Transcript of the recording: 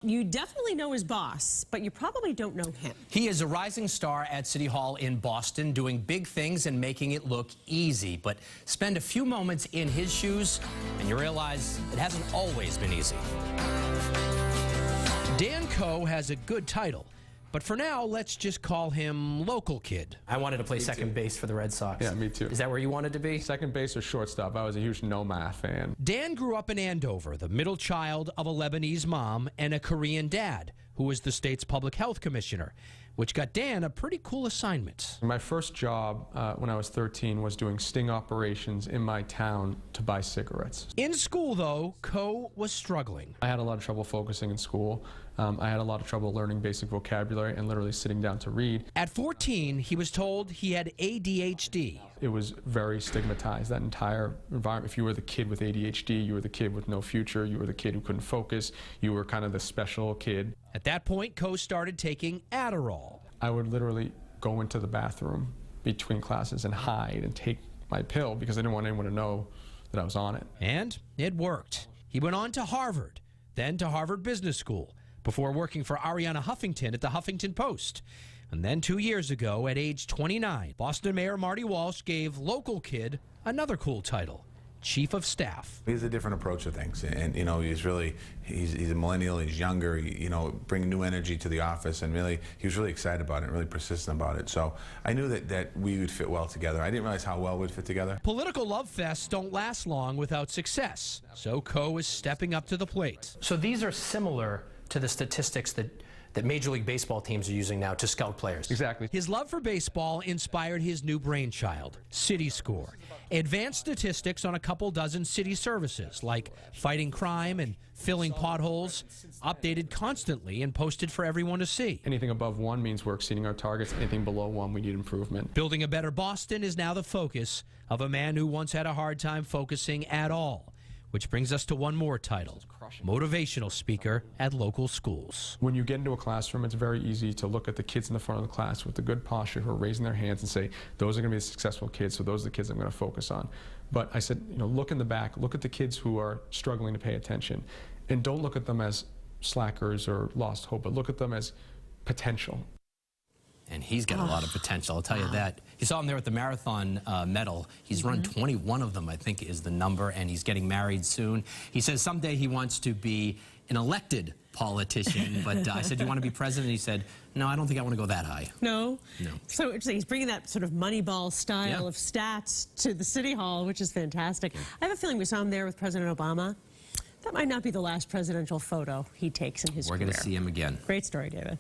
You definitely know his boss, but you probably don't know him. He is a rising star at City Hall in Boston, doing big things and making it look easy. But spend a few moments in his shoes, and you realize it hasn't always been easy. Dan Coe has a good title, but for now, let's just call him Local Kid. I wanted to play second base for the Red Sox. Yeah, me too. Is that where you wanted to be? Second base or shortstop. I was a huge Nomad fan. Dan grew up in Andover, the middle child of a Lebanese mom and a Korean dad, who was the state's public health commissioner, which got Dan a pretty cool assignment. My first job when I was 13 was doing sting operations in my town to buy cigarettes. In school, though, Coe was struggling. I had a lot of trouble focusing in school. I had a lot of trouble learning basic vocabulary and literally sitting down to read. At 14, he was told he had ADHD. It was very stigmatized, that entire environment. If you were the kid with ADHD, you were the kid with no future, you were the kid who couldn't focus, you were kind of the special kid. At that point, Coe started taking Adderall. I would literally go into the bathroom between classes and hide and take my pill because I didn't want anyone to know that I was on it. And it worked. He went on to Harvard, then to Harvard Business School, before working for Arianna Huffington at the Huffington Post. And then 2 years ago, at age 29, Boston Mayor Marty Walsh gave Local Kid another cool title, Chief of Staff. He has a different approach to things, and you know, he's a millennial, he's younger, bringing new energy to the office, and really, he was really excited about it, really persistent about it. So I knew that we would fit well together. I didn't realize how well we'd fit together. Political love fests don't last long without success, so Coe is stepping up to the plate. So these are similar to the statistics that Major League Baseball teams are using now to scout players. Exactly. His love for baseball inspired his new brainchild, CityScore. Advanced statistics on a couple dozen city services, like fighting crime and filling potholes, updated constantly and posted for everyone to see. Anything above 1 means we're exceeding our targets. Anything below 1, we need improvement. Building a better Boston is now the focus of a man who once had a hard time focusing at all. Which brings us to one more title, motivational speaker at local schools. When you get into a classroom, it's very easy to look at the kids in the front of the class with the good posture who are raising their hands and say, those are going to be the successful kids, so those are the kids I'm going to focus on. But I said, look in the back, look at the kids who are struggling to pay attention, and don't look at them as slackers or lost hope, but look at them as potential. And he's got a lot of potential, I'll tell you that. You saw him there at the marathon medal. He's run 21 of them, I think is the number, and he's getting married soon. He says someday he wants to be an elected politician, but I said, do you want to be president? He said, no, I don't think I want to go that high. No? No. So interesting. He's bringing that sort of Moneyball style of stats to the City Hall, which is fantastic. I have a feeling we saw him there with President Obama. That might not be the last presidential photo he takes in his career. We're going to see him again. Great story, David.